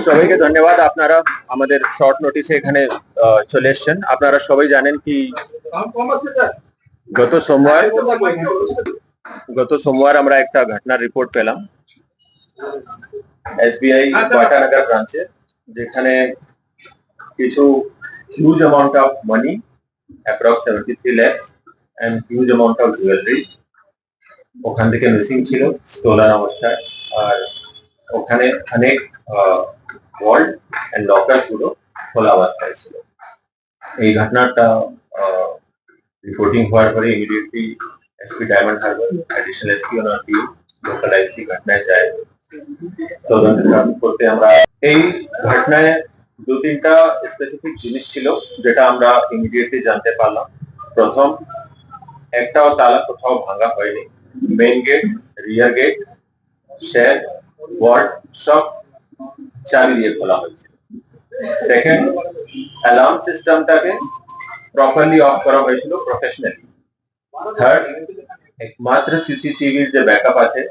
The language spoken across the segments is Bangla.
সবাইকে ধন্যবাদ। আপনারা আমাদের শর্ট নোটিসে এখানে চলে এসেছেন। আপনারা সবাই জানেন কি গত সোমবার আমরা একটা ঘটনার রিপোর্ট পেলাম এসবিআই বাটানগর ব্রাঞ্চে, যেখানে কিছু huge amount of money approx 73 lakhs and huge amount of jewellery ওখান থেকে মিসিং ছিল স্টোলার অবস্থায়। আর ওখানে অনেক ভল্ট এন্ড লকার গুলো খোলা অবস্থায় ছিল। এই ঘটনাটা রিপোর্টিং হওয়ার পরে immediately SP Diamond Harbour, additional SP ওনার টিম লোকাল আইসি ঘটনায় যায় তদন্ত করতে। আমরা এই ঘটনায় দু তিনটা স্পেসিফিক জিনিস ছিল যেটা আমরা ইমিডিয়েটলি জানতে পারলাম। প্রথম, একটাও তালা কোথাও ভাঙা হয়নি। মেইন গেট, রিয়ার গেট, শেড, ওয়ার্ড সব চাবি দিয়ে খোলা হয়েছে। সেকেন্ড, অ্যালার্ম সিস্টেমটাকে প্রপারলি অফ করা হয়েছিল প্রফেশনালি। থার্ড, একমাত্র সিসিটিভির যে ব্যাকআপ আছে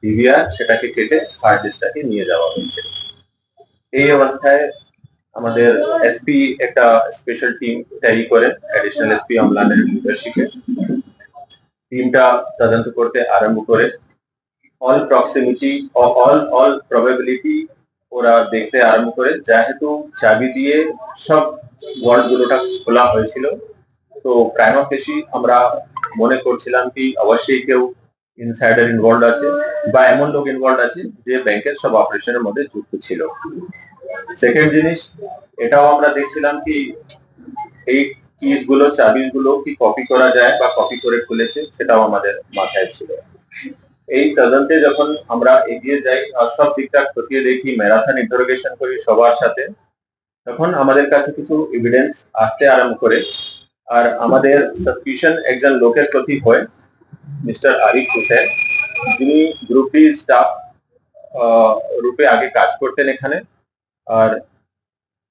ডিভিআর, সেটাকে কেটে হার্ড ডিস্কটাকে নিয়ে যাওয়া হয়েছে। এই অবস্থায় আমাদের এসপি একটা স্পেশাল টিম তৈরি করেন অ্যাডিশনাল এসপি অমলানের লিডারশিপে। টিমটা তদন্ত করতে আরম্ভ করে অল প্রক্সিমিটি অল প্রবাবিলিটি ওরা দেখতে আরম্ভ করে। যেহেতু চাবি দিয়ে সব ওয়ার্ড গুলোটা খোলা হয়েছিল, তো প্রাইমা ফেসি আমরা মনে করছিলাম কি অবশ্যই কেউ ইনসাইডার ইনভলভ আছে বা এমন লোক ইনভলভ আছে যে ব্যাংকের সব অপারেশনের মধ্যে যুক্ত ছিল। সেকেন্ড জিনিস, এটাও আমরা দেখছিলাম কি এই কিস গুলো, চাবি গুলো কি কপি করা যায় বা কপি করে খুলেছে, সেটাও আমাদের মাথায় ছিল। এই তদন্তে যখন আমরা এগিয়ে যাই আর সব দিকটা খতিয়ে দেখি, ম্যারাথন ইন্টারোগেশন করি সবার সাথে, তখন আমাদের কাছে কিছু এভিডেন্স আসতে আরম্ভ করে। আর আমাদের সাসপিশন একজন লোকের প্রতি হয়, মিস্টার আরিফ হোসেন, যিনি গ্রুপ ডি স্টাফ রূপে আগে কাজ করতেন এখানে, আর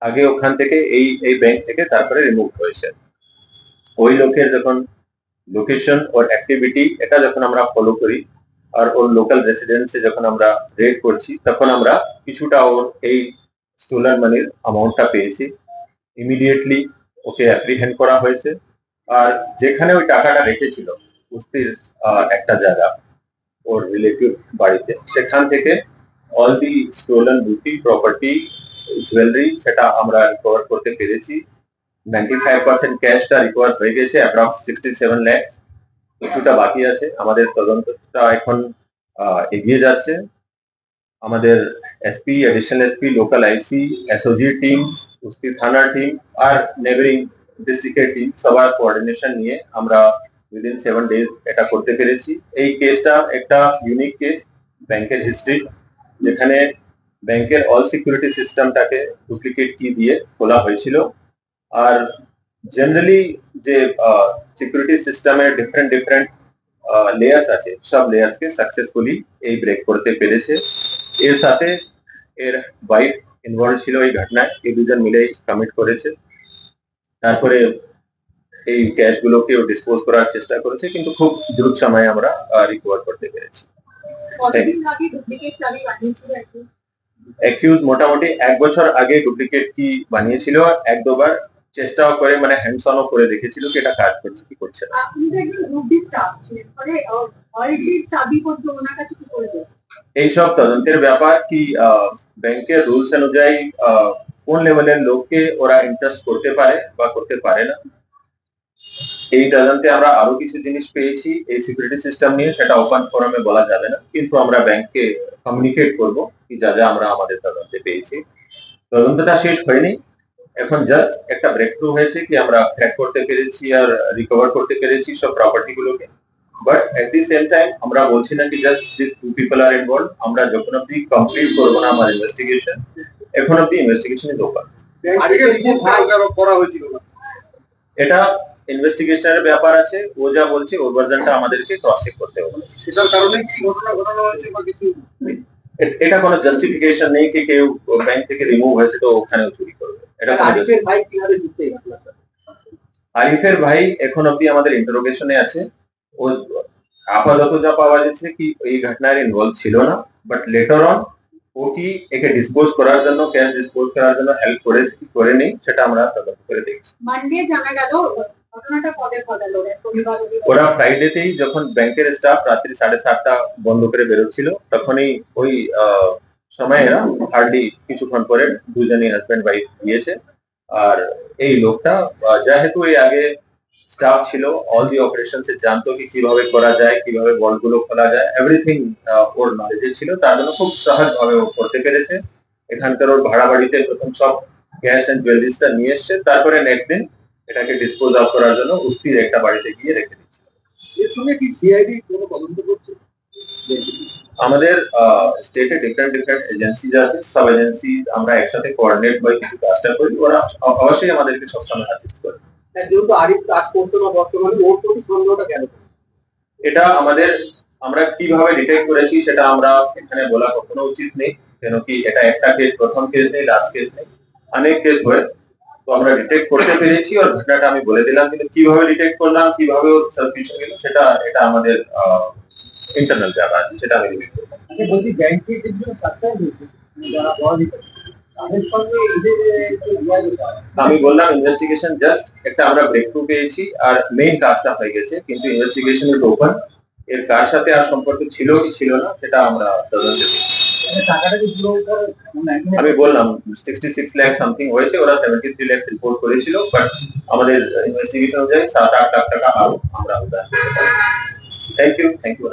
আগে ওখান থেকে এই ব্যাংক থেকে তারপরে রিমুভ হয়েছে। ওই লোকের যখন লোকেশন ওর অ্যাক্টিভিটি এটা যখন আমরা ফলো করি আর ওর লোকাল রেসিডেন্সে যখন আমরা রেড করছি, তখন আমরা কিছুটা ওর এই স্টোলার মানির অ্যামাউন্টটা পেয়েছি। ইমিডিয়েটলি ওকে অ্যাপ্রিহেন্ড করা হয়েছে। আর যেখানে ওই টাকাটা রেখেছিল কুস্তির একটা জায়গা ওর রিলেটিভ বাড়িতে, সেখান থেকে অল দি স্টোলেন বুটি প্রপার্টি জুয়েলারি সেটা আমরা রিকভার করতে পেরেছি। 95% ক্যাশটা রিকভার হয়ে গেছে, অ্যাপ্রক্স 67 lakhs। কিছুটা বাকি আছে। আমাদের তদন্তটা এখন এগিয়ে যাচ্ছে। আমাদের এসপি, অ্যাডিশনাল এসপি, লোকাল আইসি, এসওজি টিম, কুস্তি থানার টিম আর নেবারিং ডিস্ট্রিক্টের টিম সবার কোঅর্ডিনেশন নিয়ে আমরা উইদিন 7 days এটা করতে পেরেছি। এই কেসটা একটা ইউনিক কেস ব্যাংকের হিস্ট্রি, যেখানে ব্যাংকের অল সিকিউরিটি সিস্টেমটাকে ডুপ্লিকেট কি দিয়ে খোলা হয়েছিল। আর জেনারেলি যে সিকিউরিটি সিস্টেমের ডিফারেন্ট লেয়ার্স আছে, সব লেয়ার্সকে সাকসেসফুলি এই ব্রেক করতে পেরেছে। এর সাথে এর ওয়াইফ ইনভলভ ছিল এই ঘটনায়, এই দুজন মিলেই কমিট করেছে। তারপরে এই ক্যাশ গুলোকে ডিসপোজ করার চেষ্টা করেছে, কিন্তু খুব দ্রুত সময়ে আমরা রিকভার করতে পেরেছি। অ্যাকিউজ মোটামুটি 1 বছর আগে ডুপ্লিকেট কি বানিয়েছিল, এক দুবার চেষ্টাও করে, মানে হ্যান্ডস অনও করে দেখেছিল কি এটা কাজ করছে কি করছে না। এইসব তদন্তের ব্যাপার কি ব্যাংকের রুলস অনুযায়ী কোন লেভেলের লোককে ওরা ইন্টারেস্ট করতে পারে বা করতে পারে না। এই তদন্তে আমরা আরো কিছু জিনিস পেয়েছি এই সিকিউরিটি সিস্টেম নিয়ে, সেটা ওপেন ফোরামে বলা যাবে না, কিন্তু আমরা ব্যাংককে কমিউনিকেট করব কি যা যা আমরা আমাদের তদন্তে পেয়েছি। তদন্তটা শেষ হয়নি, এখন জাস্ট একটা ব্রেক থ্রু হয়েছে কি আমরা ক্র্যাক করতে পেরেছি আর রিকভার করতে পেরেছি সব প্রপার্টি গুলোকে। But at the same time আমরা বলছি না কি জাস্ট দিস টু পিপল আর ইনভলভ। আমরা যখন অব্দি কমপ্লিট করবো না আমার ইনভেস্টিগেশন, এখন অব্দি ইনভেস্টিগেশন ইজ ওপেন। এটা ইনভেস্টিগেশনের ব্যাপার আছে, ও যা বলছে ওর ভার্সনটা আমাদেরকে ক্রস চেক করতে হবে। সেটার কারণে কি ঘটনা ঘটানো হয়েছে বা কিছু, এটা কোনো জাস্টিফিকেশন নেই কি কেউ ব্যাংক থেকে রিমুভ হয়েছে তো ওখানেও চুরি করবে। এটা আরিফের ভাই কিভাবে যুক্ত? আরিফের ভাই এখন অব্দি আমাদের ইন্টারোগেশনে আছে। ও আপাতত যা পাওয়া যাচ্ছে কি এই ঘটনায় ইনভলভ ছিল না, বাট লেটার অন ও কি একে ডিসপোজ করার জন্য, ক্যাশ ডিসপোজ করার জন্য হেল্প করেছে কি করেনি, সেটা আমরা তদন্ত করে দেখছি। মানডে জানা গেল ঘটনাটা কবে ঘটালো পরিবার ওরা ফ্রাইডেতেই যখন ব্যাংকের স্টাফ রাত্রি 7:30 বন্ধ করে বেরোচ্ছিল, তখনই ওই সময় এরা হার্ডলি কিছুক্ষণ পরে দুজনই হাজব্যান্ড ওয়াইফ গিয়েছে। আর এই লোকটা যেহেতু এই আগে স্টাফ ছিল, অল দি অপারেশনস জানতো কি কিভাবে করা যায়, কিভাবে বলগুলো খোলা যায়, এভরিথিং ওর নলেজে ছিল, তার জন্য খুব সহজভাবে ও করতে পেরেছে। এখানকার ওর ভাড়া বাড়িতে প্রথম সব ক্যাশ এন্ড জুয়েলারিসটা নিয়ে এসছে, তারপরে নেক্সট দিন এটাকে ডিসপোজ অফ করার জন্য উস্তির একটা বাড়িতে গিয়ে রেখে দিচ্ছে। এর সঙ্গে কি সিআইডি কোনো তদন্ত করছে? আমাদের স্টেটে ডিফারেন্ট ডিফারেন্ট এজেন্সি আছে, সব এজেন্সি আমরা একসাথে কোঅর্ডিনেট হয়ে কিছু কাজটা করি, ওরা অবশ্যই আমাদেরকে সবসময় অ্যাসিস্ট করে। যেহেতু আরিফ কাজ করতো না বর্তমানে, ওর প্রতি সন্দেহটা কেন? এটা আমরা কিভাবে ডিটেক্ট করেছি সেটা আমরা এখানে বলা কখনো উচিত নেই, কেন কি এটা একটা কেস, প্রথম কেস নেই, লাস্ট কেস নেই, অনেক কেস হয়ে তো আমরা ডিটেক্ট করতে পেরেছি। আর ঘটনাটা আমি বলে দিলাম, কিন্তু কিভাবে ডিটেক্ট করলাম, কিভাবে ওর সাসপিশন গেল, এটা আমাদের ইন্টারনাল ব্যাপার আছে, সেটা আমি রিভিউ করবো। আমি বলছি ব্যাংকের যে সাপ্লাই হয়েছে যারা বড় দিতে তাদের সঙ্গে এদের আমি বললাম ইনভেস্টিগেশন জাস্ট একটা আমরা ব্রেক থ্রু পেয়েছি, আর মেইন কাজটা হয়ে গেছে, কিন্তু ইনভেস্টিগেশন ইজ ওপেন। এর কার সাথে আর সম্পর্ক ছিল কি ছিল না সেটা আমরা তদন্তে দিচ্ছি। টাকাটা কি পুরো আমি বললাম 66 লাখ সামথিং হয়েছে, ওরা 73 লাখ রিপোর্ট করেছিল, বাট আমাদের ইনভেস্টিগেশন অনুযায়ী 7-8 লাখ টাকা আরো আমরা উদ্ধার করতে পারি। Thank you.